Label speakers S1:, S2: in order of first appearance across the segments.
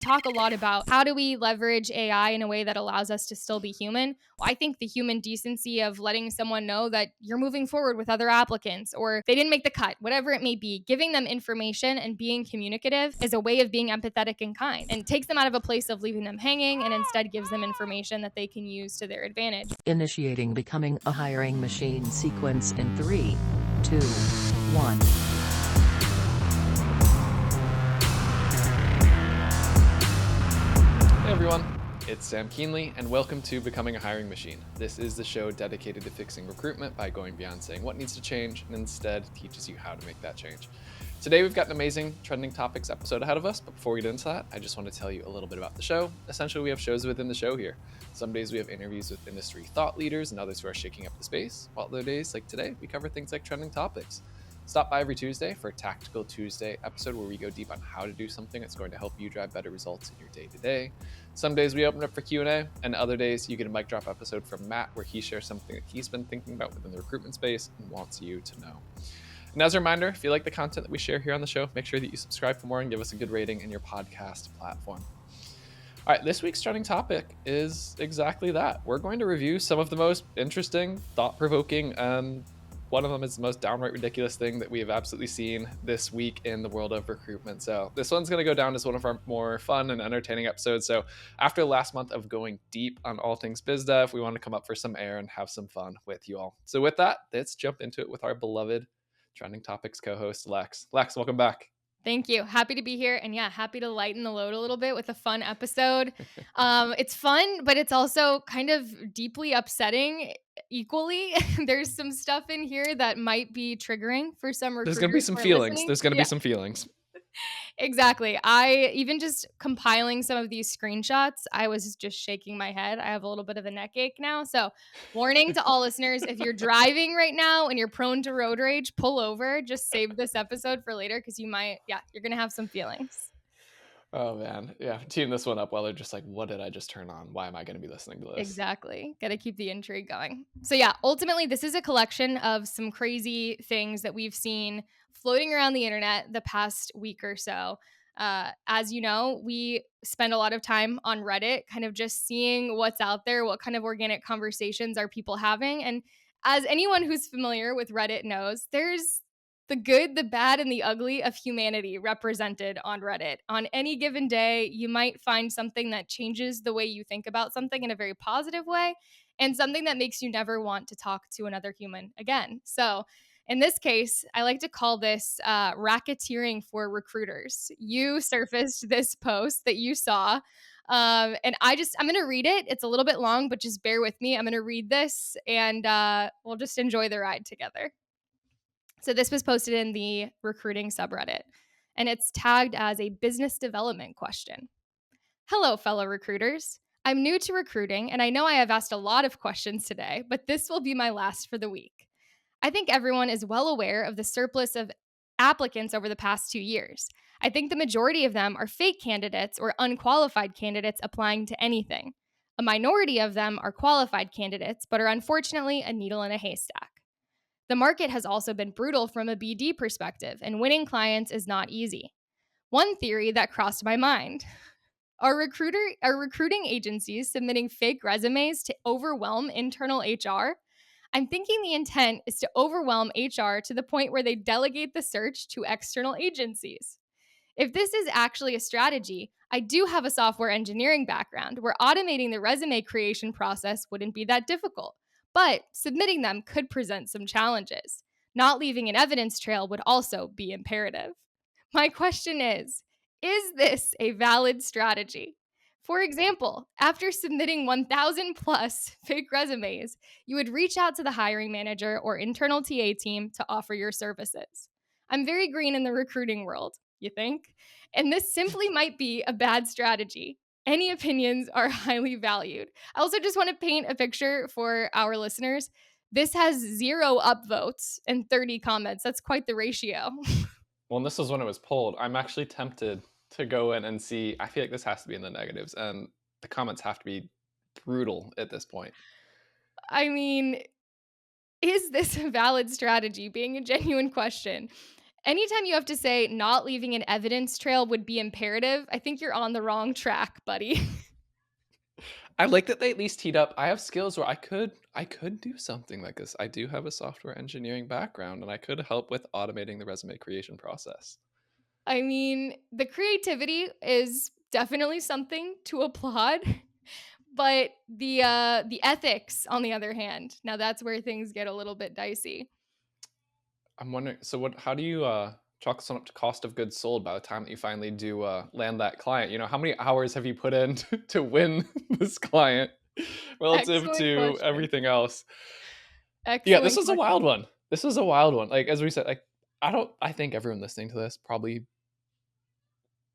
S1: talk a lot about how do we leverage AI in a way that allows us to still be human. Well, I think the human decency of letting someone know that you're moving forward with other applicants or they didn't make the cut, whatever it may be, giving them information and being communicative is a way of being empathetic and kind and takes them out of a place of leaving them hanging and instead gives them information that they can use to their advantage.
S2: Initiating becoming a hiring machine sequence in 3, 2, 1.
S3: Hey everyone, it's Sam Keenly, and welcome to Becoming a Hiring Machine. This is the show dedicated to fixing recruitment by going beyond saying what needs to change and instead teaches you how to make that change. Today we've got an amazing trending topics episode ahead of us, but before we get into that, I just want to tell you a little bit about the show. Essentially, we have shows within the show here. Some days we have interviews with industry thought leaders and others who are shaking up the space, while other days, like today, we cover things like trending topics. Stop by every Tuesday for a Tactical Tuesday episode where we go deep on how to do something that's going to help you drive better results in your day-to-day. Some days we open up for Q&A, and other days you get a mic drop episode from Matt where he shares something that he's been thinking about within the recruitment space and wants you to know. And as a reminder, if you like the content that we share here on the show, make sure that you subscribe for more and give us a good rating in your podcast platform. All right, this week's trending topic is exactly that. We're going to review some of the most interesting, thought-provoking, and one of them is the most downright ridiculous thing that we have absolutely seen this week in the world of recruitment. So this one's going to go down as one of our more fun and entertaining episodes. So after the last month of going deep on all things biz dev, we want to come up for some air and have some fun with you all. So with that, let's jump into it with our beloved trending topics co-host, Lex. Lex, welcome back.
S1: Thank you. Happy to be here. And yeah, happy to lighten the load a little bit with a fun episode. It's fun, but it's also kind of deeply upsetting equally. There's some stuff in here that might be triggering for some recruiters.
S3: There's going to be some
S1: who are
S3: feelings.
S1: listening.
S3: There's going to be some feelings.
S1: Exactly. I even just compiling some of these screenshots, I was just shaking my head. I have a little bit of a neck ache now. So, warning to all listeners, if you're driving right now and you're prone to road rage, pull over. Just save this episode for later because you're going to have some feelings.
S3: Oh man. Yeah. Teeing this one up while they're just like, what did I just turn on? Why am I going to be listening to this?
S1: Exactly. Got to keep the intrigue going. So yeah, ultimately this is a collection of some crazy things that we've seen floating around the internet the past week or so. As you know, we spend a lot of time on Reddit, kind of just seeing what's out there, what kind of organic conversations are people having. And as anyone who's familiar with Reddit knows, there's the good, the bad, and the ugly of humanity represented on Reddit. On any given day, you might find something that changes the way you think about something in a very positive way, and something that makes you never want to talk to another human again. So, in this case, I like to call this racketeering for recruiters. You surfaced this post that you saw. And I'm going to read it. It's a little bit long, but just bear with me. I'm going to read this and we'll just enjoy the ride together. So this was posted in the recruiting subreddit, and it's tagged as a business development question. Hello, fellow recruiters. I'm new to recruiting, and I know I have asked a lot of questions today, but this will be my last for the week. I think everyone is well aware of the surplus of applicants over the past 2 years. I think the majority of them are fake candidates or unqualified candidates applying to anything. A minority of them are qualified candidates, but are unfortunately a needle in a haystack. The market has also been brutal from a BD perspective, and winning clients is not easy. One theory that crossed my mind: are recruiting agencies submitting fake resumes to overwhelm internal HR? I'm thinking the intent is to overwhelm HR to the point where they delegate the search to external agencies. If this is actually a strategy, I do have a software engineering background where automating the resume creation process wouldn't be that difficult, but submitting them could present some challenges. Not leaving an evidence trail would also be imperative. My question is this a valid strategy? For example, after submitting 1,000 plus fake resumes, you would reach out to the hiring manager or internal TA team to offer your services. I'm very green in the recruiting world, you think? And this simply might be a bad strategy. Any opinions are highly valued. I also just want to paint a picture for our listeners. This has 0 upvotes and 30 comments. That's quite the ratio.
S3: Well, and this was when it was pulled. I'm actually tempted to go in and see. I feel like this has to be in the negatives, and the comments have to be brutal at this point.
S1: I mean, is this a valid strategy? Being a genuine question. Anytime you have to say not leaving an evidence trail would be imperative, I think you're on the wrong track, buddy.
S3: I like that they at least teed up. I have skills where I could do something like this. I do have a software engineering background and I could help with automating the resume creation process.
S1: I mean, the creativity is definitely something to applaud, but the ethics, on the other hand, now that's where things get a little bit dicey.
S3: I'm wondering, so what? How do you chalk this one up to cost of goods sold by the time that you finally do land that client? You know, how many hours have you put in to win this client relative
S1: Excellent
S3: to
S1: question.
S3: everything else? Yeah, this
S1: Excellent
S3: was a wild
S1: question.
S3: one. This was a wild one. Like as we said, like I think everyone listening to this probably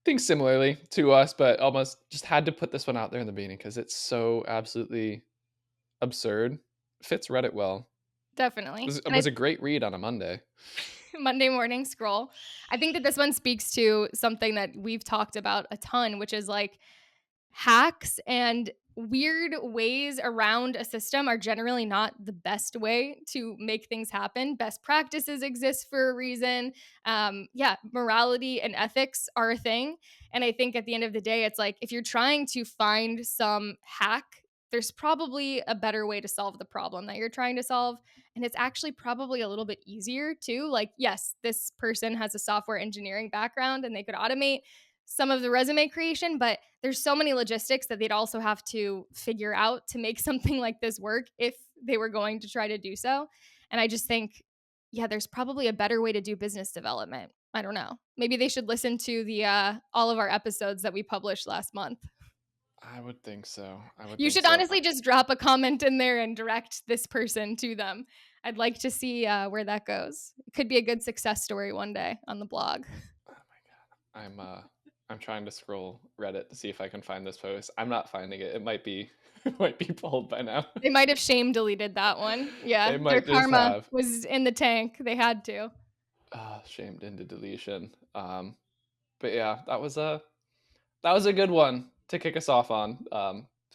S3: thinks similarly to us, but almost just had to put this one out there in the beginning because it's so absolutely absurd. Fits Reddit well.
S1: Definitely.
S3: It was a great read on a Monday.
S1: Monday morning scroll. I think that this one speaks to something that we've talked about a ton, which is like hacks and weird ways around a system are generally not the best way to make things happen. Best practices exist for a reason. Yeah, morality and ethics are a thing. And I think at the end of the day, it's like if you're trying to find some hack, there's probably a better way to solve the problem that you're trying to solve. And it's actually probably a little bit easier too. Like, yes, this person has a software engineering background and they could automate some of the resume creation, but there's so many logistics that they'd also have to figure out to make something like this work if they were going to try to do so. And I just think, yeah, there's probably a better way to do business development. I don't know. Maybe they should listen to the all of our episodes that we published last month.
S3: I would think so. I would
S1: You
S3: think
S1: should
S3: so.
S1: honestly just drop a comment in there and direct this person to them. I'd like to see where that goes. It could be a good success story one day on the blog.
S3: Oh my god. I'm trying to scroll Reddit to see if I can find this post. I'm not finding it. It might be it might be pulled by now.
S1: They might have shame deleted that one.
S3: They
S1: Yeah, their
S3: might just
S1: karma
S3: have
S1: was in the tank. They had to.
S3: shamed into deletion. But yeah, that was a good one to kick us off on.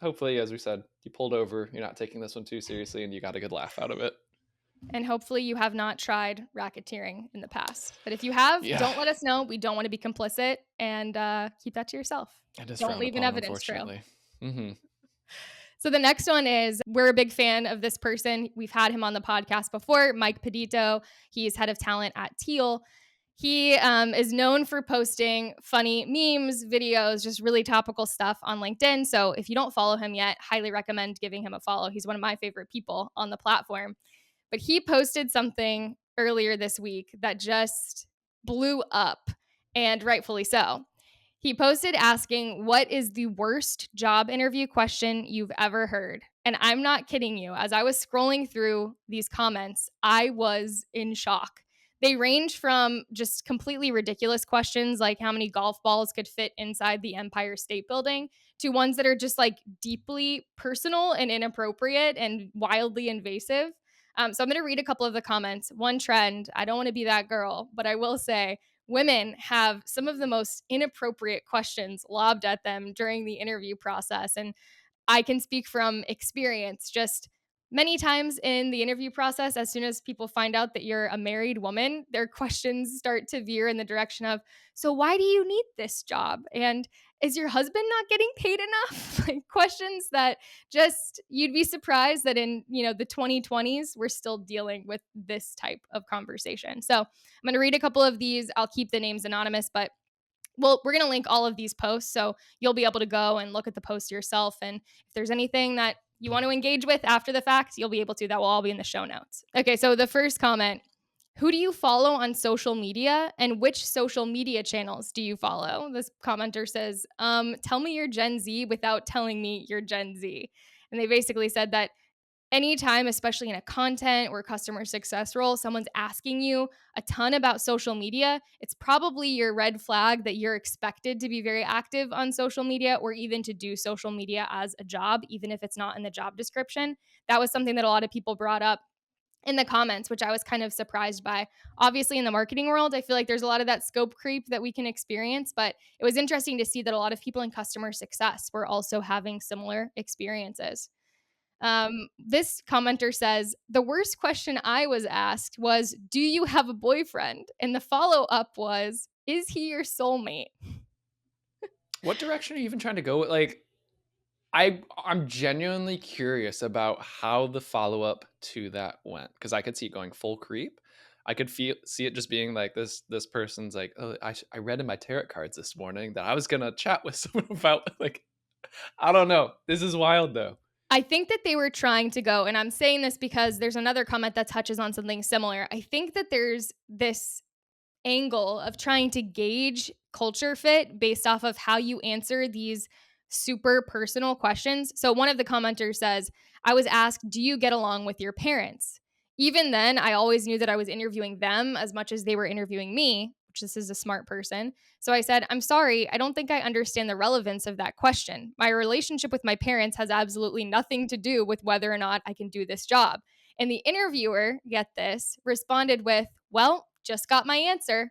S3: Hopefully, as we said, you pulled over. You're not taking this one too seriously, and you got a good laugh out of it.
S1: And hopefully you have not tried racketeering in the past. But if you have,
S3: Yeah,
S1: don't let us know. We don't want to be complicit and keep that to yourself.
S3: it is
S1: Don't
S3: frowned
S1: leave an
S3: upon,
S1: evidence trail.
S3: unfortunately. Hmm.
S1: So the next one is we're a big fan of this person. We've had him on the podcast before, Mike Pedito. He's head of talent at Teal. He is known for posting funny memes, videos, just really topical stuff on LinkedIn. So if you don't follow him yet, highly recommend giving him a follow. He's one of my favorite people on the platform. But he posted something earlier this week that just blew up, and rightfully so. He posted asking, "What is the worst job interview question you've ever heard?" And I'm not kidding you. As I was scrolling through these comments, I was in shock. They range from just completely ridiculous questions like how many golf balls could fit inside the Empire State Building to ones that are just like deeply personal and inappropriate and wildly invasive. So I'm going to read a couple of the comments. One trend, I don't want to be that girl, but I will say women have some of the most inappropriate questions lobbed at them during the interview process. And I can speak from experience. Just many times in the interview process, as soon as people find out that you're a married woman, their questions start to veer in the direction of, "So why do you need this job?" And "Is your husband not getting paid enough?" Like questions that just you'd be surprised that in, the 2020s, we're still dealing with this type of conversation. So I'm going to read a couple of these. I'll keep the names anonymous, but we're going to link all of these posts so you'll be able to go and look at the post yourself. And if there's anything that you want to engage with after the fact, you'll be able to. That will all be in the show notes. Okay, so the first comment, who do you follow on social media and which social media channels do you follow? This commenter says, tell me you're Gen Z without telling me you're Gen Z. And they basically said that anytime, especially in a content or customer success role, someone's asking you a ton about social media, it's probably your red flag that you're expected to be very active on social media or even to do social media as a job, even if it's not in the job description. That was something that a lot of people brought up in the comments, which I was kind of surprised by. Obviously, in the marketing world, I feel like there's a lot of that scope creep that we can experience, but it was interesting to see that a lot of people in customer success were also having similar experiences. This commenter says, the worst question I was asked was, do you have a boyfriend? And the follow up was, is he your soulmate?
S3: What direction are you even trying to go with? Like, I'm genuinely curious about how the follow up to that went, because I could see it going full creep. I could see it just being like this person's like, oh, I read in my tarot cards this morning that I was gonna chat with someone about, like, I don't know. This is wild though.
S1: I think that they were trying to go, and I'm saying this because there's another comment that touches on something similar. I think that there's this angle of trying to gauge culture fit based off of how you answer these super personal questions. So one of the commenters says, I was asked, do you get along with your parents? Even then, I always knew that I was interviewing them as much as they were interviewing me, which this is a smart person. So I said, I'm sorry, I don't think I understand the relevance of that question. My relationship with my parents has absolutely nothing to do with whether or not I can do this job. And the interviewer, get this, responded with, well, just got my answer,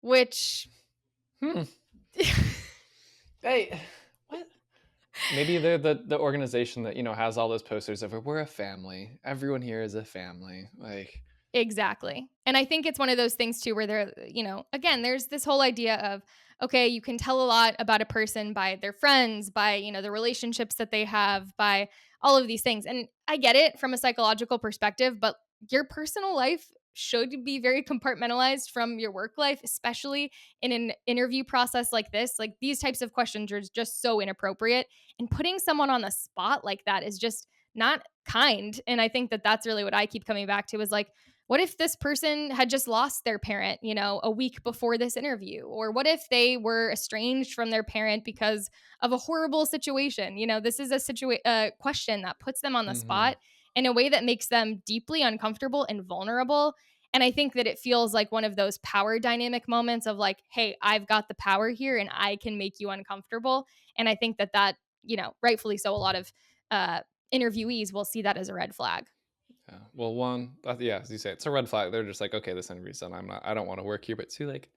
S1: which
S3: Hmm. Hey, what? Maybe they're the organization that, has all those posters of we're a family. Everyone here is a family. Like,
S1: exactly. And I think it's one of those things too where they're, again, there's this whole idea of, okay, you can tell a lot about a person by their friends, by, the relationships that they have, by all of these things. And I get it from a psychological perspective, but your personal life should be very compartmentalized from your work life, especially in an interview process like this. Like these types of questions are just so inappropriate. And putting someone on the spot like that is just not kind. And I think that that's really what I keep coming back to is like, what if this person had just lost their parent, a week before this interview? Or what if they were estranged from their parent because of a horrible situation? This is a question that puts them on the
S3: mm-hmm.
S1: spot in a way that makes them deeply uncomfortable and vulnerable. And I think that it feels like one of those power dynamic moments of like, hey, I've got the power here and I can make you uncomfortable. And I think that, rightfully so, a lot of interviewees will see that as a red flag.
S3: Yeah. Well, one, yeah, as you say, it's a red flag. They're just like, okay, this interview's done. I don't want to work here. But two, like,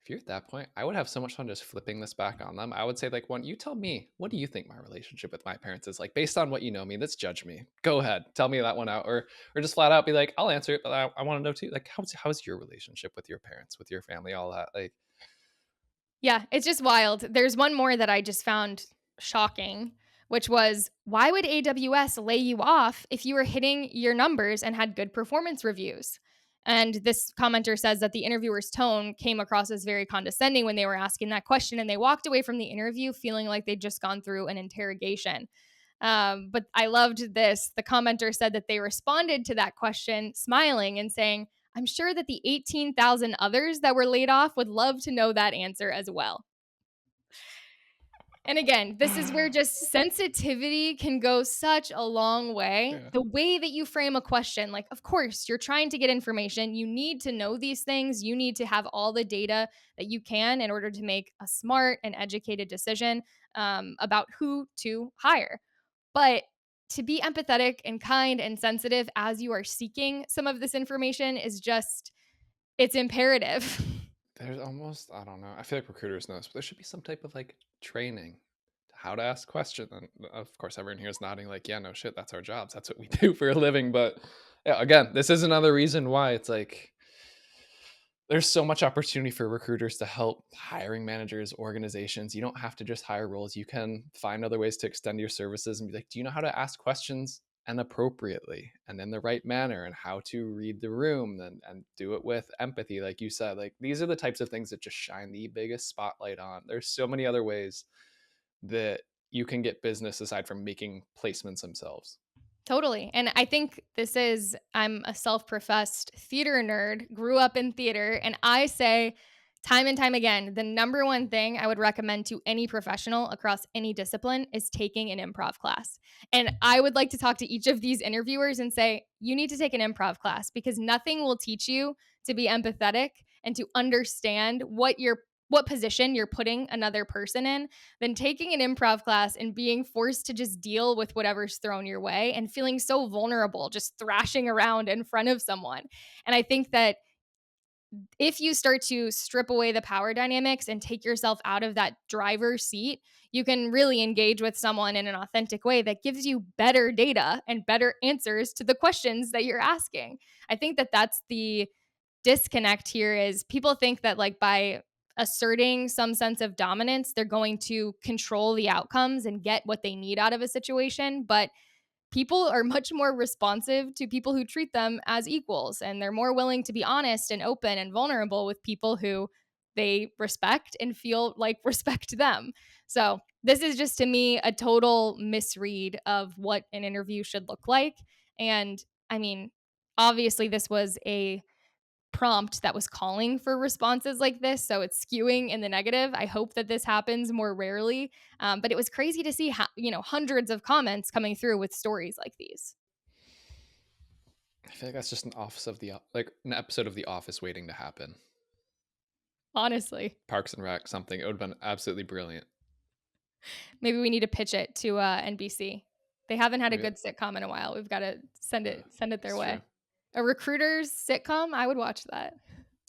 S3: if you're at that point, I would have so much fun just flipping this back on them. I would say, like, one, you tell me, what do you think my relationship with my parents is like, based on what you know me? Let's judge me. Go ahead, tell me that one out, or just flat out be like, I'll answer it, but I want to know too, like, how's your relationship with your parents, with your family, all that, like.
S1: Yeah, it's just wild. There's one more that I just found shocking, which was why would AWS lay you off if you were hitting your numbers and had good performance reviews? And this commenter says that the interviewer's tone came across as very condescending when they were asking that question, and they walked away from the interview feeling like they'd just gone through an interrogation. But I loved this. The commenter said that they responded to that question smiling and saying, I'm sure that the 18,000 others that were laid off would love to know that answer as well. And again, this is where just sensitivity can go such a long way.
S3: Yeah.
S1: The way that you frame a question, like, of course, you're trying to get information. You need to know these things. You need to have all the data that you can in order to make a smart and educated decision about who to hire. But to be empathetic and kind and sensitive as you are seeking some of this information is just, it's imperative.
S3: There's almost, I don't know. I feel like recruiters know this, but there should be some type of like training to how to ask questions. And of course, everyone here is nodding like, yeah, no shit, that's our jobs. That's what we do for a living. But yeah, again, this is another reason why it's like there's so much opportunity for recruiters to help hiring managers, organizations. You don't have to just hire roles. You can find other ways to extend your services and be like, do you know how to ask questions and appropriately and in the right manner, and how to read the room and do it with empathy? Like you said, like these are the types of things that just shine the biggest spotlight on. There's so many other ways that you can get business aside from making placements themselves.
S1: Totally. And I think I'm a self professed theater nerd, grew up in theater, and I say time and time again, the number one thing I would recommend to any professional across any discipline is taking an improv class. And I would like to talk to each of these interviewers and say, you need to take an improv class because nothing will teach you to be empathetic and to understand what position you're putting another person in than taking an improv class and being forced to just deal with whatever's thrown your way and feeling so vulnerable, just thrashing around in front of someone. And I think that if you start to strip away the power dynamics and take yourself out of that driver's seat, you can really engage with someone in an authentic way that gives you better data and better answers to the questions that you're asking. I think that that's the disconnect here is people think that like by asserting some sense of dominance, they're going to control the outcomes and get what they need out of a situation. But people are much more responsive to people who treat them as equals, and they're more willing to be honest and open and vulnerable with people who they respect and feel like respect them. So this is just to me a total misread of what an interview should look like. And I mean, obviously this was a prompt that was calling for responses like this, so it's skewing in the negative. I hope that this happens more rarely, but it was crazy to see how, hundreds of comments coming through with stories like these.
S3: I feel like that's just like an episode of The Office waiting to happen.
S1: Honestly,
S3: Parks and Rec, something. It would have been absolutely brilliant.
S1: maybe we need to pitch it to NBC. They haven't had a
S3: Maybe
S1: good sitcom in a while. We've got to send it their
S3: that's true.
S1: way. A recruiter's sitcom, I would watch that.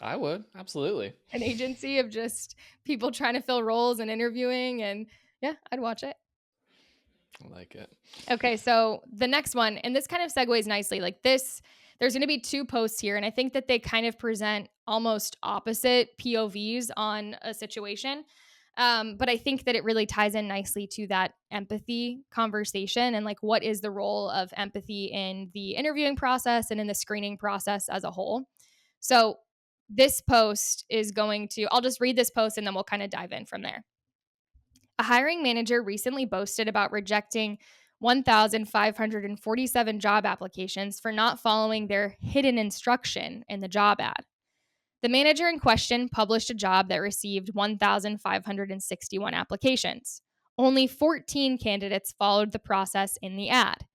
S3: I would absolutely.
S1: An agency of just people trying to fill roles and interviewing, and yeah, I'd watch it.
S3: I like it.
S1: Okay, so the next one, and this kind of segues nicely. Like this, there's going to be two posts here, and I think that they kind of present almost opposite POVs on a situation. But I think that it really ties in nicely to that empathy conversation and like what is the role of empathy in the interviewing process and in the screening process as a whole. So this post is going to, I'll just read this post and then we'll kind of dive in from there. A hiring manager recently boasted about rejecting 1,547 job applications for not following their hidden instruction in the job ad. The manager in question published a job that received 1,561 applications. Only 14 candidates followed the process in the ad.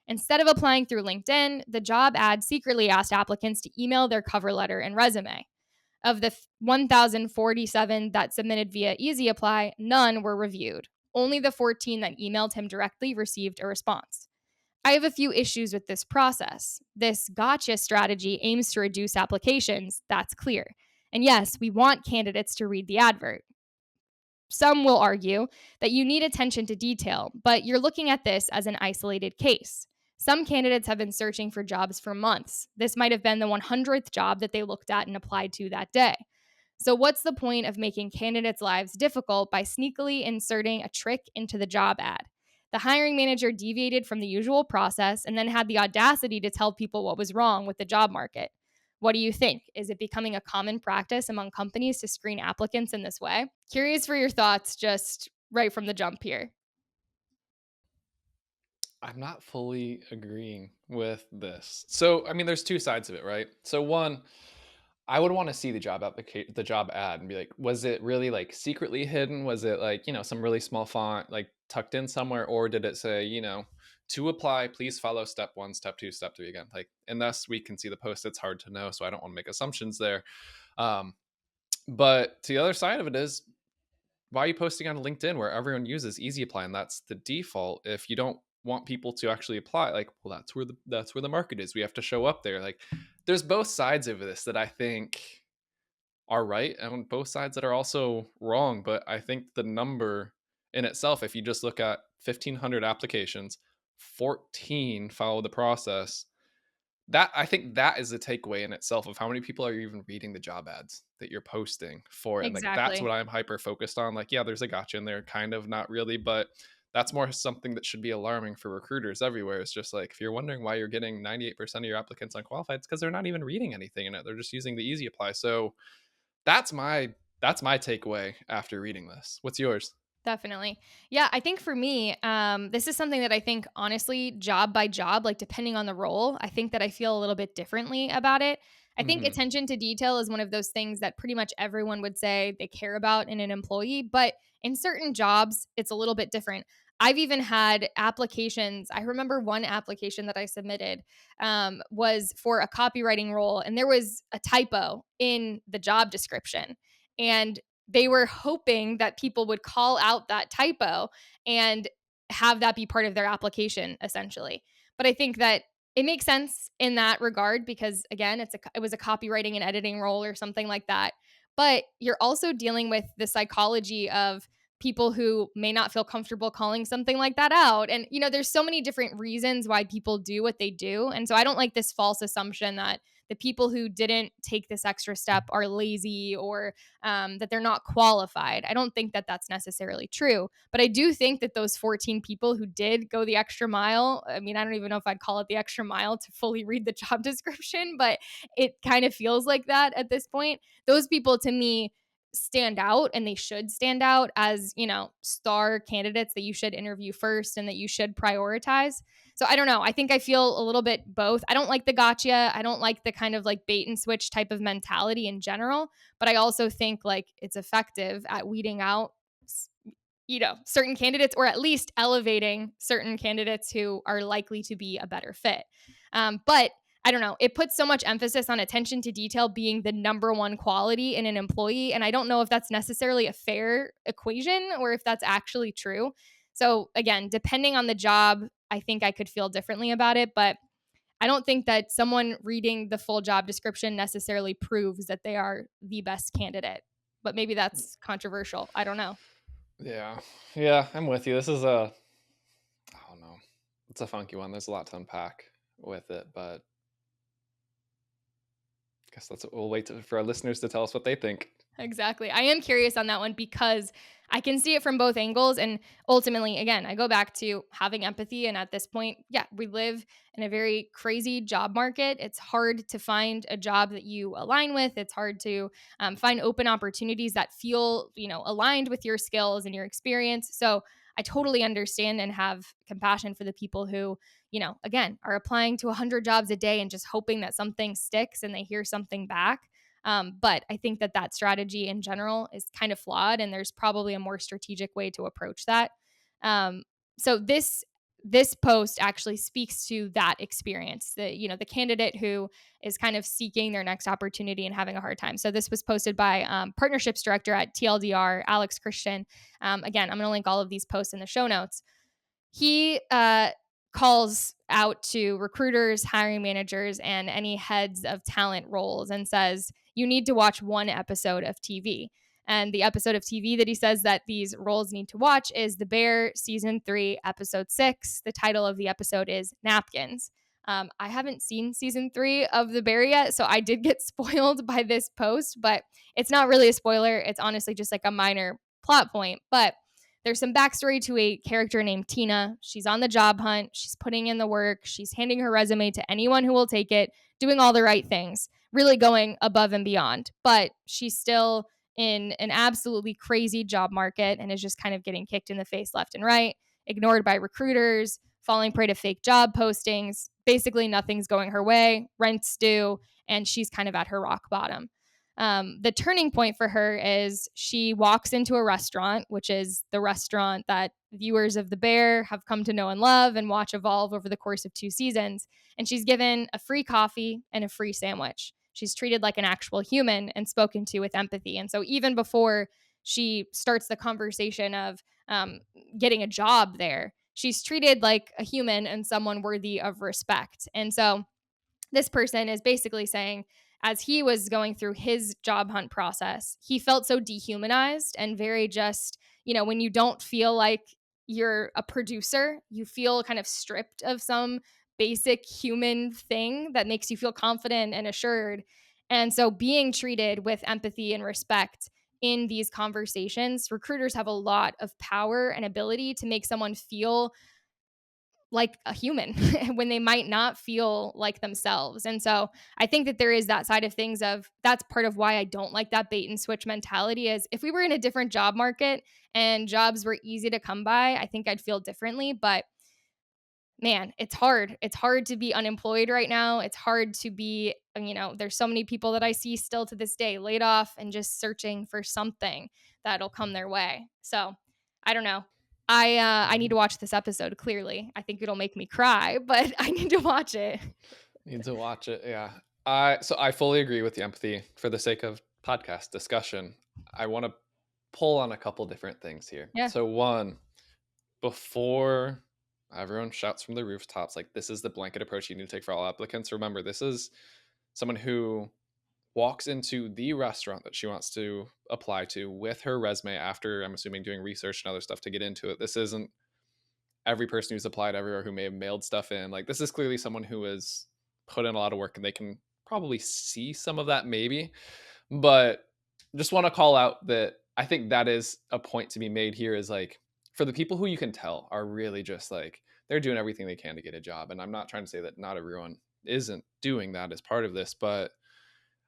S1: Instead of applying through LinkedIn, the job ad secretly asked applicants to email their cover letter and resume. Of the 1,047 that submitted via Easy Apply, none were reviewed. Only the 14 that emailed him directly received a response. I have a few issues with this process. This gotcha strategy aims to reduce applications, that's clear. And yes, we want candidates to read the advert. Some will argue that you need attention to detail, but you're looking at this as an isolated case. Some candidates have been searching for jobs for months. This might have been the 100th job that they looked at and applied to that day. So, what's the point of making candidates' lives difficult by sneakily inserting a trick into the job ad? The hiring manager deviated from the usual process and then had the audacity to tell people what was wrong with the job market. What do you think? Is it becoming a common practice among companies to screen applicants in this way? Curious for your thoughts just right from the jump here.
S3: I'm not fully agreeing with this. So, I mean, there's two sides of it, right? So, one, I would want to see the job ad and be like, was it really like secretly hidden? Was it like, some really small font like tucked in somewhere, or did it say, to apply, please follow step 1, step 2, step 3 again? Like, unless we can see the post, it's hard to know, so I don't want to make assumptions there. But to the other side of it is, why are you posting on LinkedIn where everyone uses Easy Apply and that's the default? If you don't want people to actually apply, like, well, that's where the market is. We have to show up there. Like, there's both sides of this that I think are right and both sides that are also wrong. But I think the number in itself, if you just look at 1,500 applications, 14 follow the process, that I think that is a takeaway in itself of how many people are even reading the job ads that you're posting for. And like, that's
S1: Exactly.
S3: what I'm hyper focused on. Like, yeah, there's a gotcha in there, kind of, not really, but that's more something that should be alarming for recruiters everywhere. It's just like, if you're wondering why you're getting 98% of your applicants unqualified, it's because they're not even reading anything in it. They're just using the Easy Apply. So that's my takeaway after reading this. What's yours?
S1: Definitely. Yeah, I think for me, this is something that I think honestly, job by job, like depending on the role, I think that I feel a little bit differently about it. I think
S3: Hmm.
S1: attention to detail is one of those things that pretty much everyone would say they care about in an employee, but in certain jobs, it's a little bit different. I've even had applications. I remember one application that I submitted was for a copywriting role, and there was a typo in the job description. And they were hoping that people would call out that typo and have that be part of their application, essentially. But I think that it makes sense in that regard because again, it was a copywriting and editing role or something like that. But you're also dealing with the psychology of people who may not feel comfortable calling something like that out. And there's so many different reasons why people do what they do. And so I don't like this false assumption that the people who didn't take this extra step are lazy or that they're not qualified. I don't think that that's necessarily true. But I do think that those 14 people who did go the extra mile, I mean, I don't even know if I'd call it the extra mile to fully read the job description, but it kind of feels like that at this point. Those people to me stand out, and they should stand out as, star candidates that you should interview first and that you should prioritize. So I don't know. I think I feel a little bit both. I don't like the gotcha. I don't like the kind of like bait and switch type of mentality in general, but I also think like it's effective at weeding out certain candidates, or at least elevating certain candidates who are likely to be a better fit. But I don't know. It puts so much emphasis on attention to detail being the number one quality in an employee. And I don't know if that's necessarily a fair equation or if that's actually true. So, again, depending on the job, I think I could feel differently about it. But I don't think that someone reading the full job description necessarily proves that they are the best candidate. But maybe that's controversial. I don't know.
S3: Yeah. Yeah, I'm with you. This is I don't know. It's a funky one. There's a lot to unpack with it, but I guess we'll wait for our listeners to tell us what they think.
S1: Exactly. I am curious on that one because I can see it from both angles. And ultimately, again, I go back to having empathy. And at this point, yeah, we live in a very crazy job market. It's hard to find a job that you align with. It's hard to find open opportunities that feel, aligned with your skills and your experience. So I totally understand and have compassion for the people who, again, are applying to 100 jobs a day and just hoping that something sticks and they hear something back. But I think that strategy in general is kind of flawed, and there's probably a more strategic way to approach that. So this post actually speaks to that experience, the candidate who is kind of seeking their next opportunity and having a hard time. So this was posted by partnerships director at TLDR, Alex Christian. Again, I'm going to link all of these posts in the show notes. He calls out to recruiters, hiring managers, and any heads of talent roles and says, you need to watch one episode of TV. And the episode of TV that he says that these roles need to watch is The Bear, season 3, episode 6. The title of the episode is Napkins. I haven't seen season 3 of The Bear yet, so I did get spoiled by this post, but it's not really a spoiler. It's honestly just like a minor plot point. But there's some backstory to a character named Tina. She's on the job hunt. She's putting in the work. She's handing her resume to anyone who will take it, doing all the right things, really going above and beyond. But she's still in an absolutely crazy job market and is just kind of getting kicked in the face left and right, ignored by recruiters, falling prey to fake job postings. Basically, nothing's going her way, rent's due, and she's kind of at her rock bottom. The turning point for her is she walks into a restaurant, which is the restaurant that viewers of The Bear have come to know and love and watch evolve over the course of 2 seasons. And she's given a free coffee and a free sandwich. She's treated like an actual human and spoken to with empathy. And so even before she starts the conversation of getting a job there, she's treated like a human and someone worthy of respect. And so this person is basically saying, as he was going through his job hunt process, he felt so dehumanized and very just, when you don't feel like you're a producer, you feel kind of stripped of some basic human thing that makes you feel confident and assured. And so being treated with empathy and respect in these conversations, recruiters have a lot of power and ability to make someone feel like a human when they might not feel like themselves. And so I think that there is that side of things of that's part of why I don't like that bait and switch mentality is if we were in a different job market and jobs were easy to come by, I think I'd feel differently. But man, it's hard. It's hard to be unemployed right now. It's hard to be, there's so many people that I see still to this day laid off and just searching for something that'll come their way. So I don't know. I need to watch this episode. Clearly, I think it'll make me cry, but I need to watch it.
S3: Need to watch it. Yeah. So I fully agree with the empathy. For the sake of podcast discussion, I want to pull on a couple different things here.
S1: Yeah.
S3: So one, before Everyone shouts from the rooftops, like, this is the blanket approach you need to take for all applicants. Remember, this is someone who walks into the restaurant that she wants to apply to with her resume after, I'm assuming, doing research and other stuff to get into it. This isn't every person who's applied everywhere who may have mailed stuff in. Like, this is clearly someone who has put in a lot of work, and they can probably see some of that maybe. But just want to call out that I think that is a point to be made here, is like, for the people who you can tell are really just like, they're doing everything they can to get a job. And I'm not trying to say that not everyone isn't doing that as part of this, but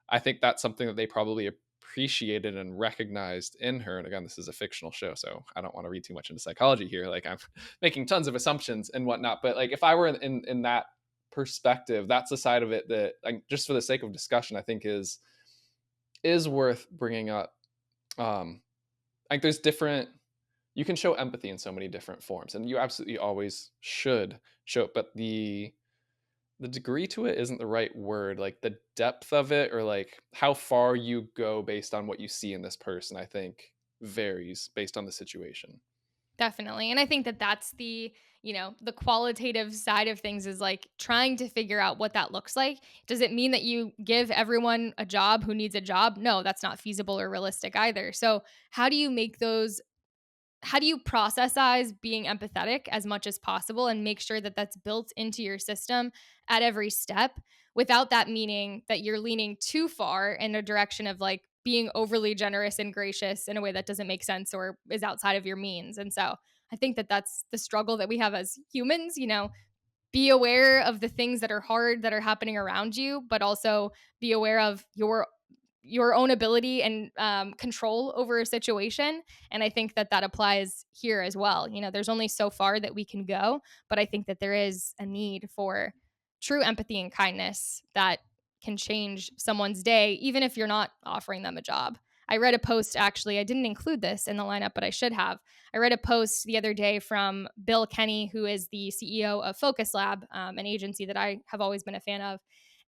S3: I think that's something that they probably appreciated and recognized in her. And again, this is a fictional show, so I don't want to read too much into psychology here. Like, I'm making tons of assumptions and whatnot. But like, if I were in that perspective, that's the side of it that, like, just for the sake of discussion, I think is worth bringing up. Like, there's different, you can show empathy in so many different forms, and you absolutely always should show it, but the degree to it isn't the right word. Like, the depth of it, or like how far you go based on what you see in this person, I think varies based on the situation.
S1: Definitely. And I think that that's the qualitative side of things, is like trying to figure out what that looks like. Does it mean that you give everyone a job who needs a job? No, that's not feasible or realistic either. So, how do you make those how do you processize being empathetic as much as possible and make sure that that's built into your system at every step, without that meaning that you're leaning too far in a direction of like being overly generous and gracious in a way that doesn't make sense or is outside of your means. And so I think that that's the struggle that we have as humans, be aware of the things that are hard that are happening around you, but also be aware of your own ability and control over a situation. And I think that that applies here as well. There's only so far that we can go, but I think that there is a need for true empathy and kindness that can change someone's day, even if you're not offering them a job. I read a post, actually, I didn't include this in the lineup, but I should have. I read a post the other day from Bill Kenny, who is the CEO of Focus Lab, an agency that I have always been a fan of.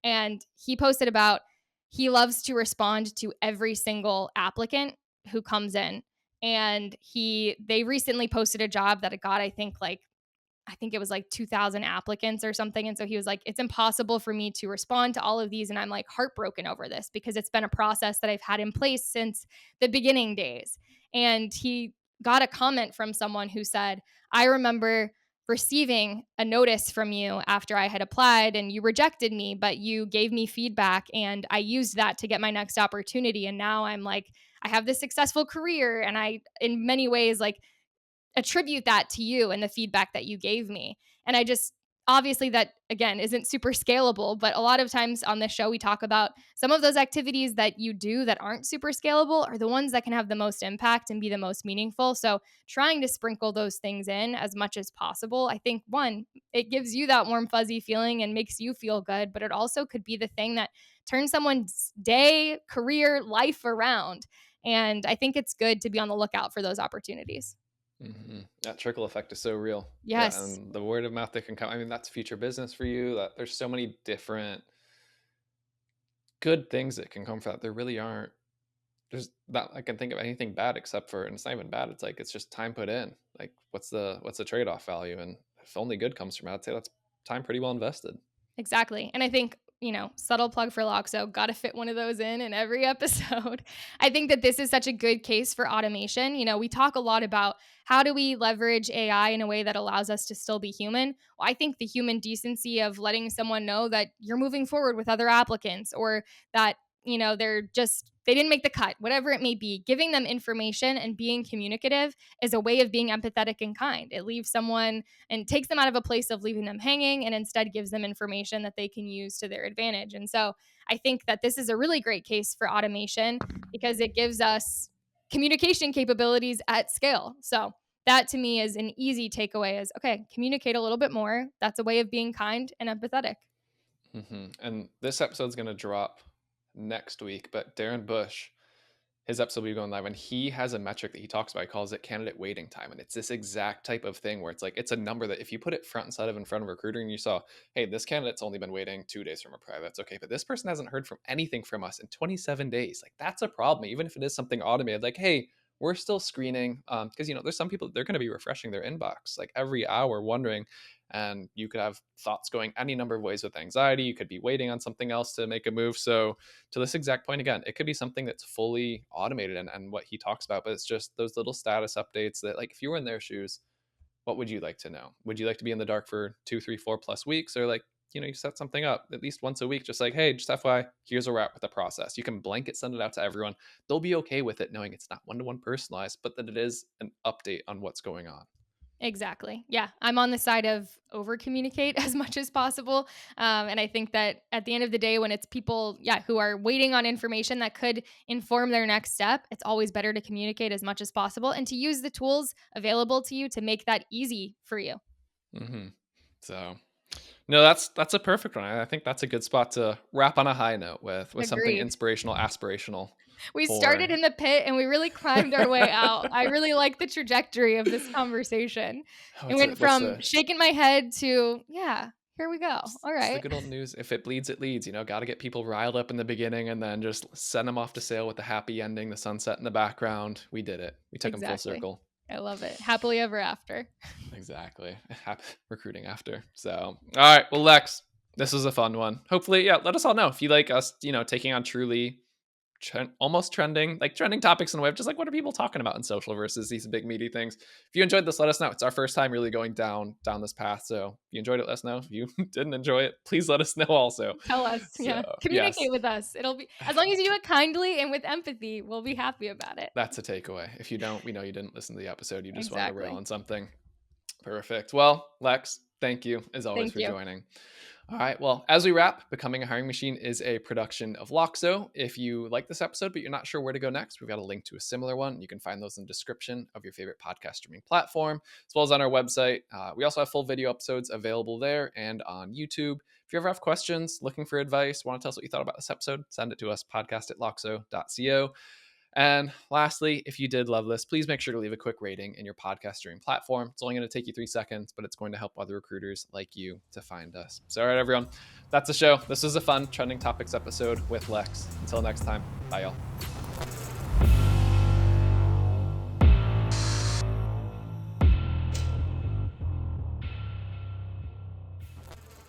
S1: And he posted about, he loves to respond to every single applicant who comes in. And they recently posted a job that it got, I think it was like 2,000 applicants or something. And so he was like, it's impossible for me to respond to all of these. And I'm like heartbroken over this because it's been a process that I've had in place since the beginning days. And he got a comment from someone who said, I remember receiving a notice from you after I had applied and you rejected me, but you gave me feedback and I used that to get my next opportunity. And now I'm like, I have this successful career. And I, in many ways, like, attribute that to you and the feedback that you gave me. And I just, obviously, that again isn't super scalable, but a lot of times on this show, we talk about some of those activities that you do that aren't super scalable are the ones that can have the most impact and be the most meaningful. So, trying to sprinkle those things in as much as possible, I think, one, it gives you that warm, fuzzy feeling and makes you feel good, but it also could be the thing that turns someone's day, career, life around. And I think it's good to be on the lookout for those opportunities.
S3: That trickle effect is so real. Yeah,
S1: Yes,
S3: and the word of mouth that can come. I mean, that's future business for you. That there's so many different good things that can come from that. There really aren't. There's not, I can think of anything bad except for, and it's not even bad. It's like, it's just time put in. Like, what's the trade off value? And if only good comes from it, I'd say that's time pretty well invested.
S1: exactly. And I think, subtle plug for Loxo, got to fit one of those in every episode. I think that this is such a good case for automation. We talk a lot about how do we leverage AI in a way that allows us to still be human. Well, I think the human decency of letting someone know that you're moving forward with other applicants, or that, they didn't make the cut, whatever it may be, giving them information and being communicative is a way of being empathetic and kind. It leaves someone and takes them out of a place of leaving them hanging, and instead gives them information that they can use to their advantage. And so I think that this is a really great case for automation because it gives us communication capabilities at scale. So that to me is an easy takeaway, is okay, communicate a little bit more. That's a way of being kind and empathetic.
S3: And this episode's going to drop next week, but Darren Bush, his episode will be going live, and he has a metric that he talks about. He calls it candidate waiting time. And it's this exact type of thing where it's like, it's a number that if you put it front and center in front of a recruiter and you saw, hey, this candidate's only been waiting 2 days from apply, that's okay. But this person hasn't heard from anything from us in 27 days. Like, that's a problem. Even if it is something automated, like, hey, we're still screening, because there's some people, they're going to be refreshing their inbox like every hour, wondering, and you could have thoughts going any number of ways with anxiety. You could be waiting on something else to make a move. So to this exact point, again, it could be something that's fully automated, and what he talks about, but it's just those little status updates that, like, if you were in their shoes, what would you like to know? Would you like to be in the dark for 2, 3, 4+ weeks? Or, like, you set something up at least once a week, just like, hey, just FYI, here's where we're at with the process. You can blanket send it out to everyone. They'll be okay with it, knowing it's not one-to-one personalized, but that it is an update on what's going on.
S1: Exactly. Yeah. I'm on the side of over communicate as much as possible. And I think that at the end of the day, when it's people, who are waiting on information that could inform their next step, it's always better to communicate as much as possible and to use the tools available to you to make that easy for you.
S3: Mm-hmm. So, no, that's a perfect one. I think that's a good spot to wrap on a high note with something
S1: Agreed.
S3: inspirational, aspirational.
S1: We
S3: For
S1: started in the pit and we really climbed our way out. I really like the trajectory of this conversation. It went from shaking my head to, here we go. All
S3: It's the
S1: right.
S3: good old news. If it bleeds, it leads. Got to get people riled up in the beginning and then just send them off to sail with the happy ending, the sunset in the background. We did it. We took them full
S1: Exactly.
S3: circle.
S1: I love it. Happily ever after.
S3: Exactly. Recruiting after. So, all right. Well, Lex, this was a fun one. Hopefully, let us all know if you like us, taking on truly almost trending topics in a way of just like, what are people talking about in social versus these big meaty things. If you enjoyed this, let us know. It's our first time really going down this path. So if you enjoyed it, let us know. If you didn't enjoy it, please let us know also.
S1: Tell us.
S3: So,
S1: communicate with us. It'll be, as long as you do it kindly and with empathy, we'll be happy about it.
S3: That's a takeaway. If you don't, we know you didn't listen to the episode. You just wanted to
S1: Exactly.
S3: rail on something. Perfect. Well, Lex, thank you as always for joining. All right. Well, as we wrap, Becoming a Hiring Machine is a production of Loxo. If you like this episode, but you're not sure where to go next, we've got a link to a similar one. You can find those in the description of your favorite podcast streaming platform, as well as on our website. We also have full video episodes available there and on YouTube. If you ever have questions, looking for advice, want to tell us what you thought about this episode, send it to us, podcast@loxo.co. And lastly, if you did love this, please make sure to leave a quick rating in your podcast streaming platform. It's only going to take you 3 seconds, but it's going to help other recruiters like you to find us. So, all right, everyone, that's the show. This was a fun Trending Topics episode with Lex. Until next time, bye, y'all.